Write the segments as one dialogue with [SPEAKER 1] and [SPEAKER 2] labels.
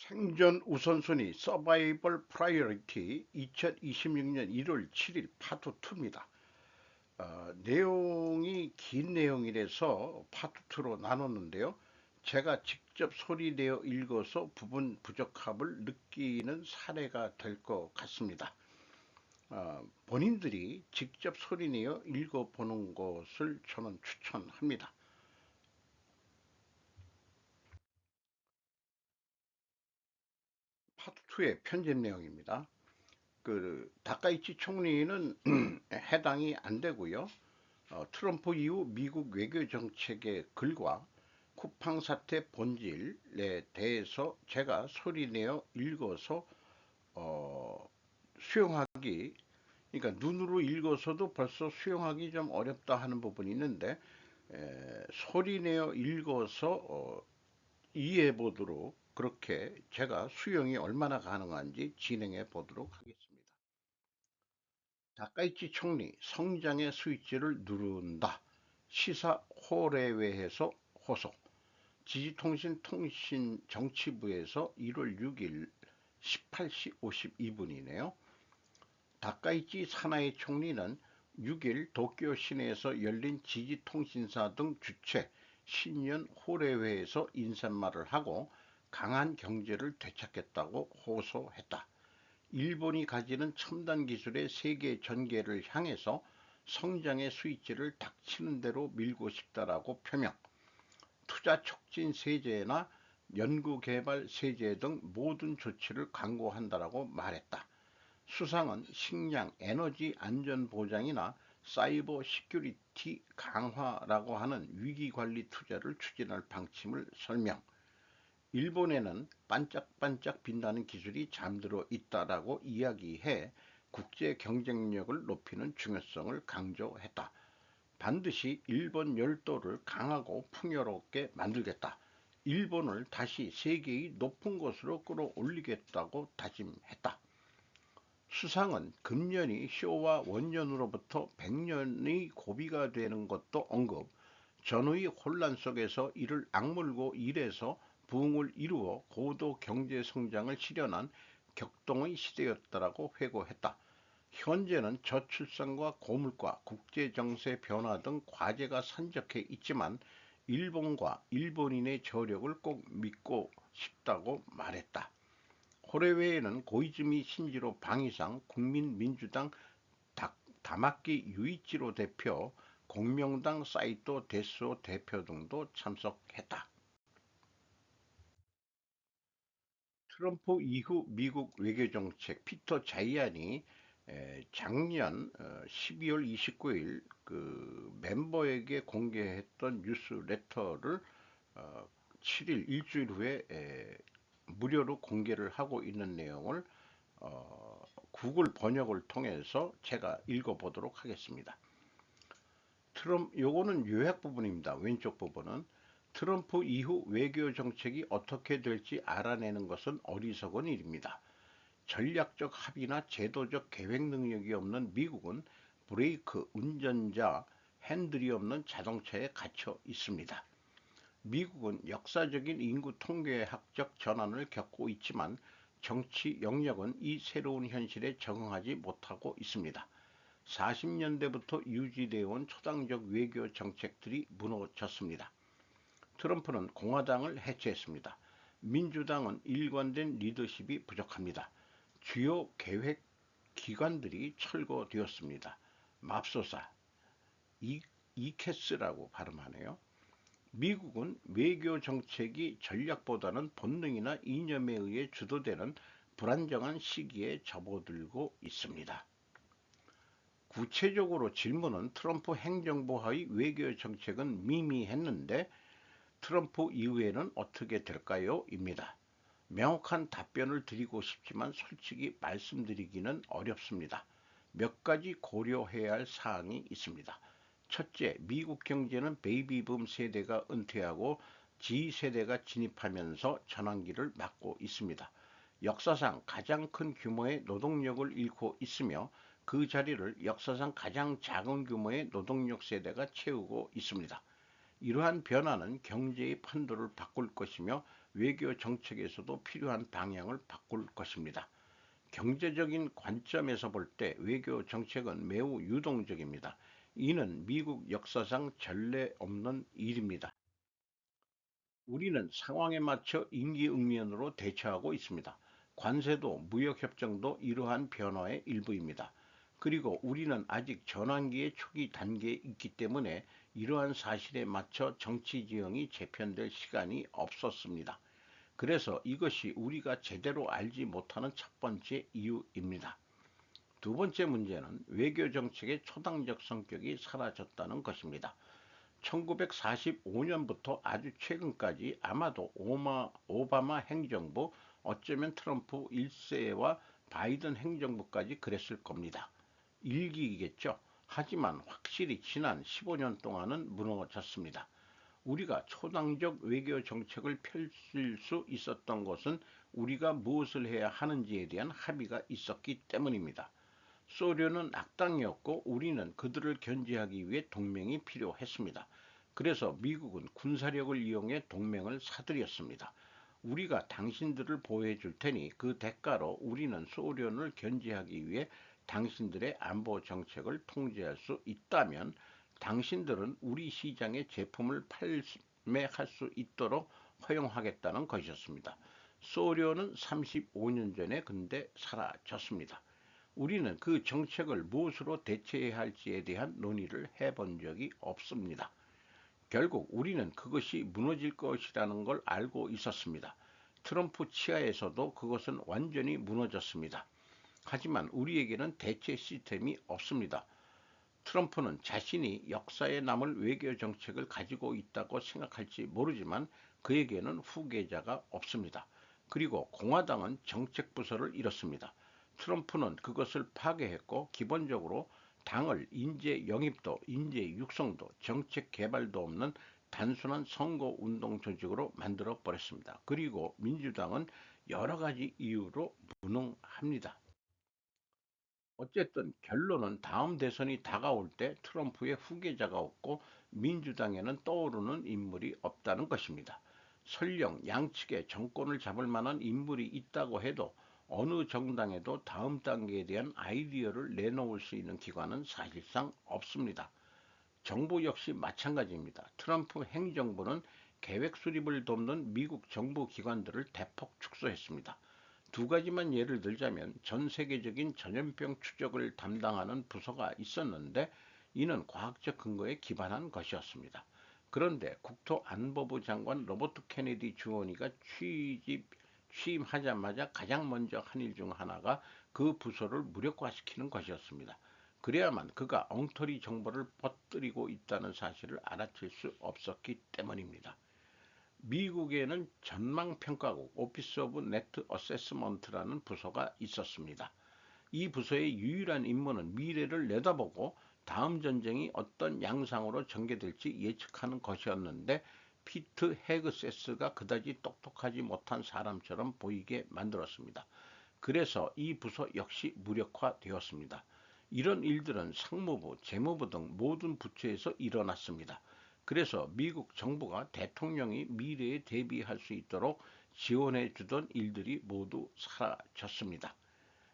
[SPEAKER 1] 생존 우선순위 서바이벌 프라이어리티 2026년 1월 7일 파트 2입니다. 내용이 긴 내용이라서 파트 2로 나눴는데요. 제가 직접 소리내어 읽어서 부분 부적합을 느끼는 사례가 될 것 같습니다. 본인들이 직접 소리내어 읽어보는 것을 저는 추천합니다. 파트 2의 편집 내용입니다. 다카이치 총리는 해당이 안 되고요. 트럼프 이후 미국 외교 정책의 글과 쿠팡 사태 본질에 대해서 제가 소리내어 읽어서 어, 수용하기, 그러니까 눈으로 읽어서도 벌써 수용하기 좀 어렵다 하는 부분이 있는데 소리내어 읽어서 이해해 보도록, 그렇게 제가 수용이 얼마나 가능한지 진행해 보도록 하겠습니다. 다카이치 총리 성장의 스위치를 누른다. 시사 호래회에서 호소. 지지통신 통신정치부에서 1월 6일 18시 52분이네요. 다카이치 사나이 총리는 6일 도쿄 시내에서 열린 지지통신사 등 주최 신년 호래회에서 인사말을 하고 강한 경제를 되찾겠다고 호소했다. 일본이 가지는 첨단 기술의 세계 전개를 향해서 성장의 스위치를 닥치는 대로 밀고 싶다라고 표명. 투자 촉진 세제나 연구개발 세제 등 모든 조치를 강구한다라고 말했다. 수상은 식량, 에너지 안전 보장이나 사이버 시큐리티 강화라고 하는 위기관리 투자를 추진할 방침을 설명. 일본에는 반짝반짝 빛나는 기술이 잠들어 있다라고 이야기해 국제 경쟁력을 높이는 중요성을 강조했다. 반드시 일본 열도를 강하고 풍요롭게 만들겠다. 일본을 다시 세계의 높은 곳으로 끌어올리겠다고 다짐했다. 수상은 금년이 쇼와 원년으로부터 100년의 고비가 되는 것도 언급, 전후의 혼란 속에서 이를 악물고 일해서 부흥을 이루어 고도 경제 성장을 실현한 격동의 시대였다라고 회고했다. 현재는 저출산과 고물가, 국제정세 변화 등 과제가 산적해 있지만 일본과 일본인의 저력을 꼭 믿고 싶다고 말했다. 호래회에는 고이즈미 신지로 방위상, 국민민주당 다마키 유이치로 대표, 공명당 사이토 데스오 대표 등도 참석했다. 트럼프 이후 미국 외교정책 피터 자이안이 작년 12월 29일 그 멤버에게 공개했던 뉴스레터를 7일 일주일 후에 무료로 공개를 하고 있는 내용을 구글 번역을 통해서 제가 읽어보도록 하겠습니다. 요거는 요약 부분입니다. 왼쪽 부분은 트럼프 이후 외교 정책이 어떻게 될지 알아내는 것은 어리석은 일입니다. 전략적 합의나 제도적 계획 능력이 없는 미국은 브레이크, 운전자, 핸들이 없는 자동차에 갇혀 있습니다. 미국은 역사적인 인구 통계학적 전환을 겪고 있지만 정치 영역은 이 새로운 현실에 적응하지 못하고 있습니다. 40년대부터 유지되어 온 초당적 외교 정책들이 무너졌습니다. 트럼프는 공화당을 해체했습니다. 민주당은 일관된 리더십이 부족합니다. 주요 계획 기관들이 철거되었습니다. 맙소사, 이캐스라고 발음하네요. 미국은 외교 정책이 전략보다는 본능이나 이념에 의해 주도되는 불안정한 시기에 접어들고 있습니다. 구체적으로 질문은 트럼프 행정부 하의 외교 정책은 미미했는데 트럼프 이후에는 어떻게 될까요? 입니다. 명확한 답변을 드리고 싶지만 솔직히 말씀드리기는 어렵습니다. 몇 가지 고려해야 할 사항이 있습니다. 첫째, 미국 경제는 베이비붐 세대가 은퇴하고 G세대가 진입하면서 전환기를 맞고 있습니다. 역사상 가장 큰 규모의 노동력을 잃고 있으며 그 자리를 역사상 가장 작은 규모의 노동력 세대가 채우고 있습니다. 이러한 변화는 경제의 판도를 바꿀 것이며 외교 정책에서도 필요한 방향을 바꿀 것입니다. 경제적인 관점에서 볼 때 외교 정책은 매우 유동적입니다. 이는 미국 역사상 전례 없는 일입니다. 우리는 상황에 맞춰 임기응변으로 대처하고 있습니다. 관세도 무역협정도 이러한 변화의 일부입니다. 그리고 우리는 아직 전환기의 초기 단계에 있기 때문에 이러한 사실에 맞춰 정치 지형이 재편될 시간이 없었습니다. 그래서 이것이 우리가 제대로 알지 못하는 첫 번째 이유입니다. 두 번째 문제는 외교 정책의 초당적 성격이 사라졌다는 것입니다. 1945년부터 아주 최근까지 아마도 오바마 행정부, 어쩌면 트럼프 1세와 바이든 행정부까지 그랬을 겁니다. 일기이겠죠. 하지만 확실히 지난 15년 동안은 무너졌습니다. 우리가 초당적 외교 정책을 펼칠 수 있었던 것은 우리가 무엇을 해야 하는지에 대한 합의가 있었기 때문입니다. 소련은 악당이었고 우리는 그들을 견제하기 위해 동맹이 필요했습니다. 그래서 미국은 군사력을 이용해 동맹을 사들였습니다. 우리가 당신들을 보호해 줄 테니 그 대가로 우리는 소련을 견제하기 위해 당신들의 안보 정책을 통제할 수 있다면 당신들은 우리 시장에 제품을 판매할 수 있도록 허용하겠다는 것이었습니다. 소련은 35년 전에 근데 사라졌습니다. 우리는 그 정책을 무엇으로 대체해야 할지에 대한 논의를 해본 적이 없습니다. 결국 우리는 그것이 무너질 것이라는 걸 알고 있었습니다. 트럼프 치하에서도 그것은 완전히 무너졌습니다. 하지만 우리에게는 대체 시스템이 없습니다. 트럼프는 자신이 역사에 남을 외교 정책을 가지고 있다고 생각할지 모르지만 그에게는 후계자가 없습니다. 그리고 공화당은 정책부서를 잃었습니다. 트럼프는 그것을 파괴했고 기본적으로 당을 인재 영입도, 인재 육성도, 정책 개발도 없는 단순한 선거 운동 조직으로 만들어 버렸습니다. 그리고 민주당은 여러 가지 이유로 무능합니다. 어쨌든 결론은 다음 대선이 다가올 때 트럼프의 후계자가 없고 민주당에는 떠오르는 인물이 없다는 것입니다. 설령 양측에 정권을 잡을 만한 인물이 있다고 해도 어느 정당에도 다음 단계에 대한 아이디어를 내놓을 수 있는 기관은 사실상 없습니다. 정부 역시 마찬가지입니다. 트럼프 행정부는 계획 수립을 돕는 미국 정부 기관들을 대폭 축소했습니다. 두 가지만 예를 들자면 전 세계적인 전염병 추적을 담당하는 부서가 있었는데 이는 과학적 근거에 기반한 것이었습니다. 그런데 국토안보부 장관 로버트 케네디 주원이가 취임하자마자 가장 먼저 한 일 중 하나가 그 부서를 무력화시키는 것이었습니다. 그래야만 그가 엉터리 정보를 퍼뜨리고 있다는 사실을 알아챌 수 없었기 때문입니다. 미국에는 전망평가국 오피스 오브 네트 어세스먼트라는 부서가 있었습니다. 이 부서의 유일한 임무는 미래를 내다보고 다음 전쟁이 어떤 양상으로 전개될지 예측하는 것이었는데 피트 헤그세스가 그다지 똑똑하지 못한 사람처럼 보이게 만들었습니다. 그래서 이 부서 역시 무력화되었습니다. 이런 일들은 상무부, 재무부 등 모든 부처에서 일어났습니다. 그래서 미국 정부가 대통령이 미래에 대비할 수 있도록 지원해 주던 일들이 모두 사라졌습니다.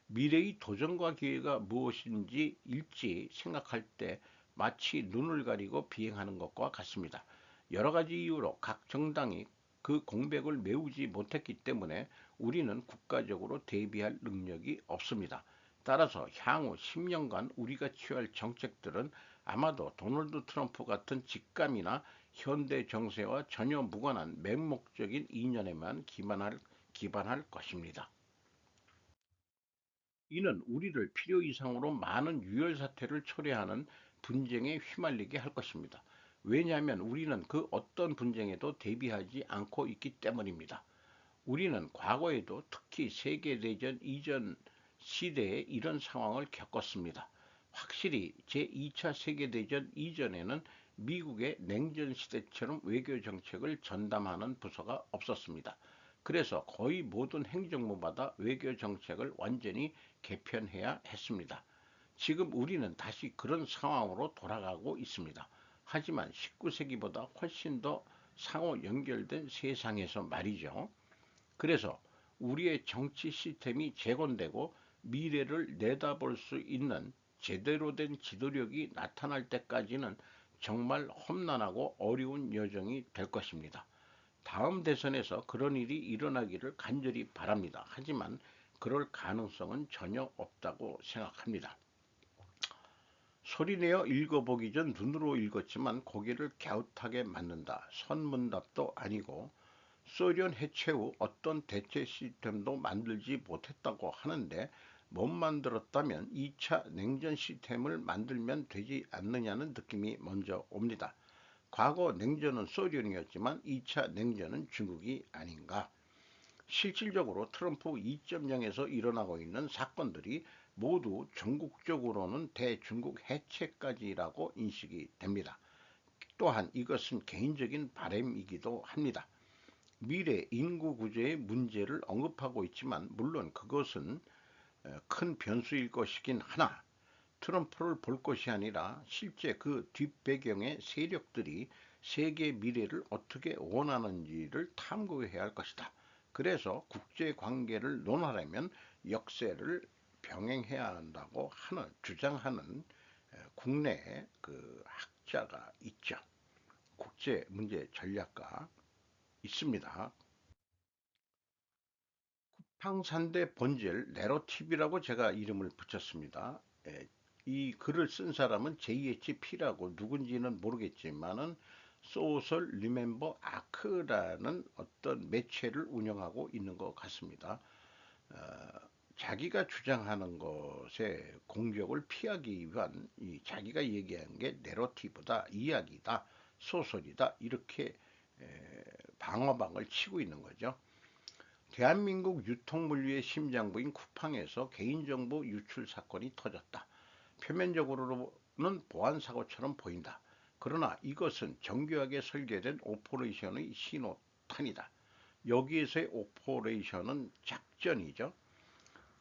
[SPEAKER 1] 미래의 도전과 기회가 무엇인지 일찍 생각할 때 마치 눈을 가리고 비행하는 것과 같습니다. 여러 가지 이유로 각 정당이 그 공백을 메우지 못했기 때문에 우리는 국가적으로 대비할 능력이 없습니다. 따라서 향후 10년간 우리가 취할 정책들은 아마도 도널드 트럼프 같은 직감이나 현대 정세와 전혀 무관한 맹목적인 이념에만 기반할 것입니다. 이는 우리를 필요 이상으로 많은 유혈 사태를 초래하는 분쟁에 휘말리게 할 것입니다. 왜냐하면 우리는 그 어떤 분쟁에도 대비하지 않고 있기 때문입니다. 우리는 과거에도 특히 세계대전 이전 시대에 이런 상황을 겪었습니다. 확실히 제2차 세계대전 이전에는 미국의 냉전 시대처럼 외교 정책을 전담하는 부서가 없었습니다. 그래서 거의 모든 행정부마다 외교 정책을 완전히 개편해야 했습니다. 지금 우리는 다시 그런 상황으로 돌아가고 있습니다. 하지만 19세기보다 훨씬 더 상호 연결된 세상에서 말이죠. 그래서 우리의 정치 시스템이 재건되고 미래를 내다볼 수 있는 제대로 된 지도력이 나타날 때까지는 정말 험난하고 어려운 여정이 될 것입니다. 다음 대선에서 그런 일이 일어나기를 간절히 바랍니다. 하지만 그럴 가능성은 전혀 없다고 생각합니다. 소리내어 읽어보기 전 눈으로 읽었지만 고개를 갸웃하게 맞는다. 선문답도 아니고 소련 해체 후 어떤 대체 시스템도 만들지 못했다고 하는데 못 만들었다면 2차 냉전 시스템을 만들면 되지 않느냐는 느낌이 먼저 옵니다. 과거 냉전은 소련이었지만 2차 냉전은 중국이 아닌가. 실질적으로 트럼프 2.0에서 일어나고 있는 사건들이 모두 전국적으로는 대중국 해체까지라고 인식이 됩니다. 또한 이것은 개인적인 바람이기도 합니다. 미래 인구 구조의 문제를 언급하고 있지만 물론 그것은 큰 변수일 것이긴 하나 트럼프를 볼 것이 아니라 실제 그 뒷배경의 세력들이 세계 미래를 어떻게 원하는지를 탐구해야 할 것이다. 그래서 국제 관계를 논하려면 역세를 병행해야 한다고 주장하는 국내 그 학자가 있죠. 국제 문제 전략가 있습니다. 쿠팡산대 본질 내러티브라고 제가 이름을 붙였습니다. 이 글을 쓴 사람은 JHP라고 누군지는 모르겠지만은 소셜 리멤버 아크라는 어떤 매체를 운영하고 있는 것 같습니다. 어, 자기가 주장하는 것의 공격을 피하기 위한 자기가 얘기한 게 내러티브다, 이야기다, 소설이다 이렇게 방어방을 치고 있는 거죠. 대한민국 유통물류의 심장부인 쿠팡에서 개인정보 유출 사건이 터졌다. 표면적으로는 보안사고처럼 보인다. 그러나 이것은 정교하게 설계된 오퍼레이션의 신호탄이다. 여기에서의 오퍼레이션은 작전이죠.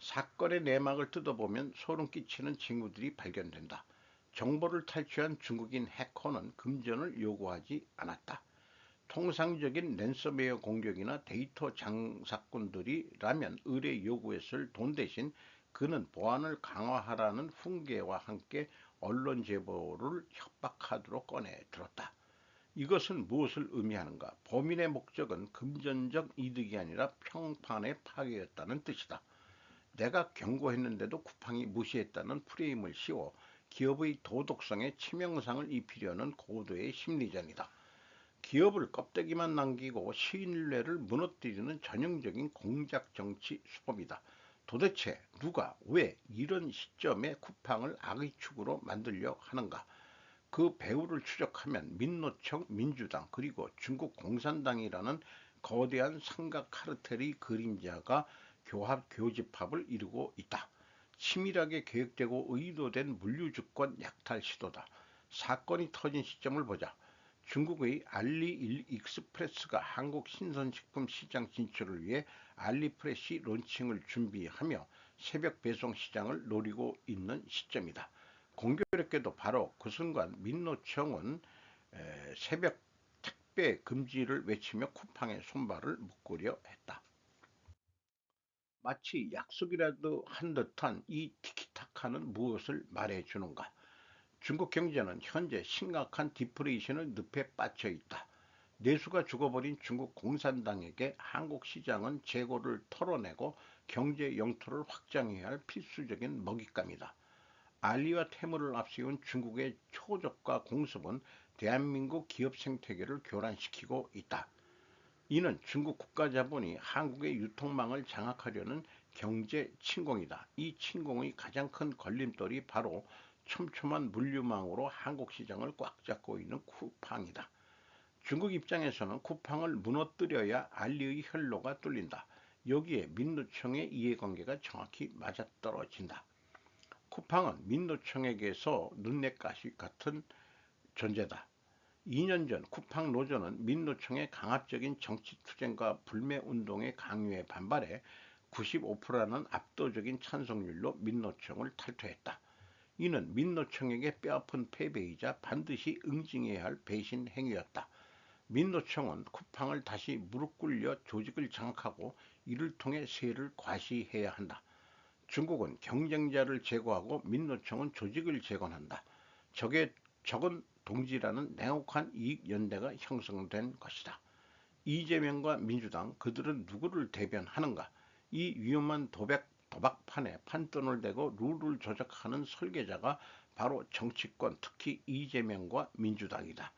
[SPEAKER 1] 사건의 내막을 뜯어보면 소름 끼치는 징후들이 발견된다. 정보를 탈취한 중국인 해커는 금전을 요구하지 않았다. 통상적인 랜섬웨어 공격이나 데이터 장사꾼들이라면 의뢰 요구했을 돈 대신 그는 보안을 강화하라는 훈계와 함께 언론 제보를 협박카드로 꺼내 들었다. 이것은 무엇을 의미하는가? 범인의 목적은 금전적 이득이 아니라 평판의 파괴였다는 뜻이다. 내가 경고했는데도 쿠팡이 무시했다는 프레임을 씌워 기업의 도덕성에 치명상을 입히려는 고도의 심리전이다. 기업을 껍데기만 남기고 신뢰를 무너뜨리는 전형적인 공작 정치 수법이다. 도대체 누가 왜 이런 시점에 쿠팡을 악의 축으로 만들려 하는가? 그 배후를 추적하면 민노총, 민주당 그리고 중국 공산당이라는 거대한 삼각 카르텔의 그림자가 교집합을 이루고 있다. 치밀하게 계획되고 의도된 물류주권 약탈 시도다. 사건이 터진 시점을 보자. 중국의 알리익스프레스가 한국 신선식품 시장 진출을 위해 알리프레시 론칭을 준비하며 새벽 배송 시장을 노리고 있는 시점이다. 공교롭게도 바로 그 순간 민노총은 새벽 택배 금지를 외치며 쿠팡의 손발을 묶으려 했다. 마치 약속이라도 한 듯한 이 티키타카는 무엇을 말해주는가? 중국 경제는 현재 심각한 디프레이션의 늪에 빠져 있다. 내수가 죽어버린 중국 공산당에게 한국 시장은 재고를 털어내고 경제 영토를 확장해야 할 필수적인 먹잇감이다. 알리와 테무를 앞세운 중국의 초저가 공습은 대한민국 기업 생태계를 교란시키고 있다. 이는 중국 국가자본이 한국의 유통망을 장악하려는 경제 침공이다. 이 침공의 가장 큰 걸림돌이 바로 촘촘한 물류망으로 한국 시장을 꽉 잡고 있는 쿠팡이다. 중국 입장에서는 쿠팡을 무너뜨려야 알리의 혈로가 뚫린다. 여기에 민노총의 이해관계가 정확히 맞아떨어진다. 쿠팡은 민노총에게서 눈엣가시 같은 존재다. 2년 전 쿠팡 노조는 민노총의 강압적인 정치투쟁과 불매운동의 강요에 반발해 95%라는 압도적인 찬성률로 민노총을 탈퇴했다. 이는 민노총에게 뼈아픈 패배이자 반드시 응징해야 할 배신 행위였다. 민노총은 쿠팡을 다시 무릎 꿇려 조직을 장악하고 이를 통해 세를 과시해야 한다. 중국은 경쟁자를 제거하고 민노총은 조직을 재건한다. 적은 동지라는 냉혹한 이익연대가 형성된 것이다. 이재명과 민주당 그들은 누구를 대변하는가? 이 위험한 도박판에 판돈을 대고 룰을 조작하는 설계자가 바로 정치권, 특히 이재명과 민주당이다.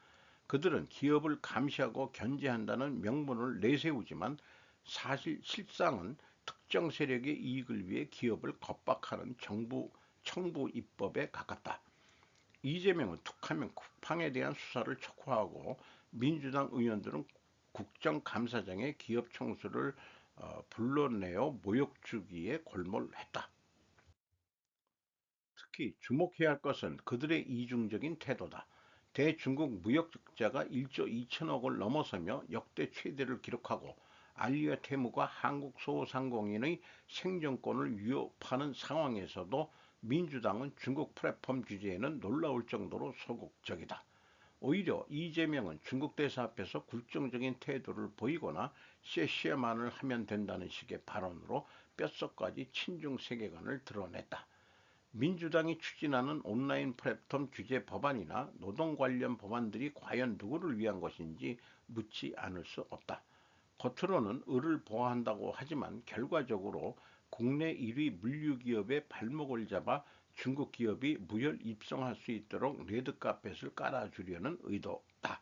[SPEAKER 1] 그들은 기업을 감시하고 견제한다는 명분을 내세우지만 실상은 특정 세력의 이익을 위해 기업을 겁박하는 청부 입법에 가깝다. 이재명은 툭하면 쿠팡에 대한 수사를 촉구하고 민주당 의원들은 국정감사장에 기업 총수를 불러내어 모욕 주기에 골몰했다. 특히 주목해야 할 것은 그들의 이중적인 태도다. 대중국 무역 적자가 1조 2천억을 넘어서며 역대 최대를 기록하고 알리와 테무가 한국 소상공인의 생존권을 위협하는 상황에서도 민주당은 중국 플랫폼 규제에는 놀라울 정도로 소극적이다. 오히려 이재명은 중국 대사 앞에서 굴종적인 태도를 보이거나 쉐쉐만을 하면 된다는 식의 발언으로 뼛속까지 친중 세계관을 드러냈다. 민주당이 추진하는 온라인 플랫폼 규제 법안이나 노동 관련 법안들이 과연 누구를 위한 것인지 묻지 않을 수 없다. 겉으로는 을을 보호한다고 하지만 결과적으로 국내 1위 물류기업의 발목을 잡아 중국 기업이 무혈 입성할 수 있도록 레드카펫을 깔아주려는 의도다.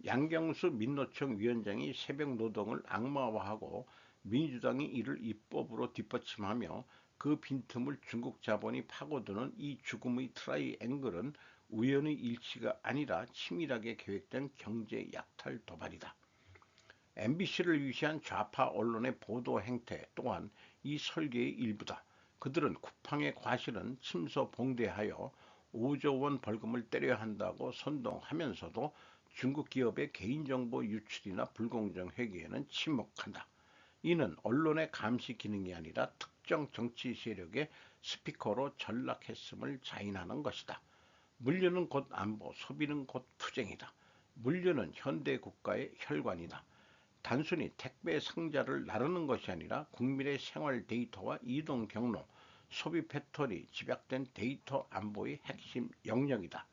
[SPEAKER 1] 양경수 민노총 위원장이 새벽 노동을 악마화하고 민주당이 이를 입법으로 뒷받침하며 그 빈틈을 중국 자본이 파고드는 이 죽음의 트라이앵글은 우연의 일치가 아니라 치밀하게 계획된 경제 약탈 도발이다. MBC를 위시한 좌파 언론의 보도 행태 또한 이 설계의 일부다. 그들은 쿠팡의 과실은 침소봉대하여 5조 원 벌금을 때려야 한다고 선동하면서도 중국 기업의 개인정보 유출이나 불공정 회계에는 침묵한다. 이는 언론의 감시 기능이 아니라 특정 정치 세력의 스피커로 전락했음을 자인하는 것이다. 물류는 곧 안보, 소비는 곧 투쟁이다. 물류는 현대 국가의 혈관이다. 단순히 택배 상자를 나르는 것이 아니라 국민의 생활 데이터와 이동 경로, 소비 패턴이 집약된 데이터 안보의 핵심 영역이다.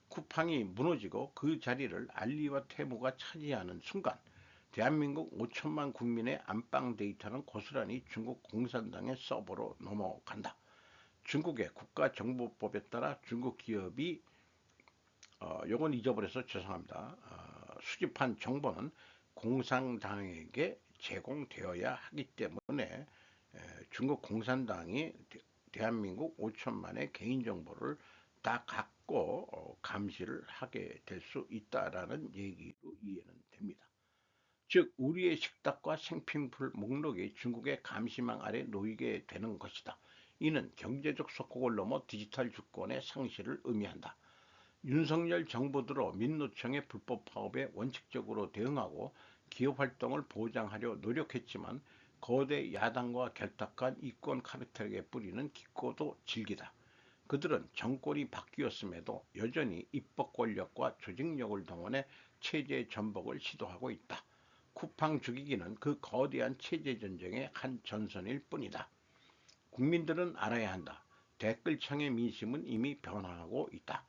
[SPEAKER 1] 쿠팡이 무너지고 그 자리를 알리와 테무가 차지하는 순간 대한민국 5천만 국민의 안방 데이터는 고스란히 중국 공산당의 서버로 넘어간다. 중국의 국가정보법에 따라 중국 기업이 요건 잊어버려서 죄송합니다. 수집한 정보는 공산당에게 제공되어야 하기 때문에 중국 공산당이 대한민국 5천만의 개인정보를 다 갖고 감시를 하게 될 수 있다라는 얘기로 이해는 됩니다. 즉 우리의 식탁과 생필품 목록이 중국의 감시망 아래 놓이게 되는 것이다. 이는 경제적 속국을 넘어 디지털 주권의 상실을 의미한다. 윤석열 정부 들어 민노총의 불법 파업에 원칙적으로 대응하고 기업 활동을 보장하려 노력했지만 거대 야당과 결탁한 이권 카르텔의 뿌리는 깊고도 질기다. 그들은 정권이 바뀌었음에도 여전히 입법 권력과 조직력을 동원해 체제 전복을 시도하고 있다. 쿠팡 죽이기는 그 거대한 체제 전쟁의 한 전선일 뿐이다. 국민들은 알아야 한다. 댓글창의 민심은 이미 변화하고 있다.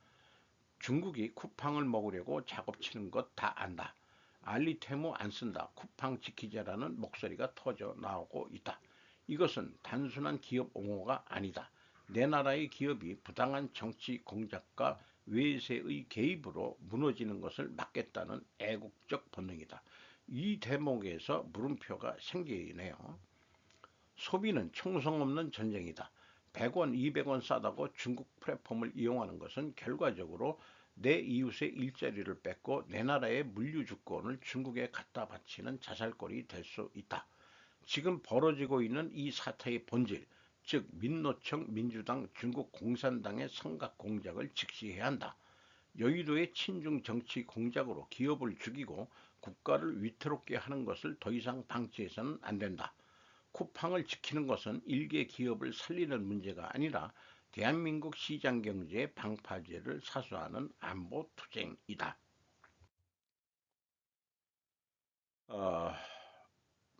[SPEAKER 1] 중국이 쿠팡을 먹으려고 작업치는 것 다 안다. 알리테모 안 쓴다. 쿠팡 지키자라는 목소리가 터져 나오고 있다. 이것은 단순한 기업 옹호가 아니다. 내 나라의 기업이 부당한 정치 공작과 외세의 개입으로 무너지는 것을 막겠다는 애국적 본능이다. 이 대목에서 물음표가 생기네요. 소비는 총성 없는 전쟁이다. 100원, 200원 싸다고 중국 플랫폼을 이용하는 것은 결과적으로 내 이웃의 일자리를 뺏고 내 나라의 물류 주권을 중국에 갖다 바치는 자살골이 될 수 있다. 지금 벌어지고 있는 이 사태의 본질, 즉 민노총, 민주당, 중국 공산당의 성각 공작을 직시해야 한다. 여의도의 친중 정치 공작으로 기업을 죽이고 국가를 위태롭게 하는 것을 더 이상 방치해서는 안 된다. 쿠팡을 지키는 것은 일개 기업을 살리는 문제가 아니라 대한민국 시장경제의 방파제를 사수하는 안보투쟁이다. 어,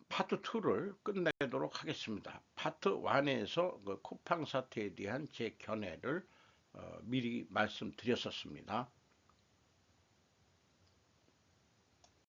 [SPEAKER 1] 파트 2를 끝내도록 하겠습니다. 파트 1에서 그 쿠팡 사태에 대한 제 견해를 미리 말씀드렸었습니다.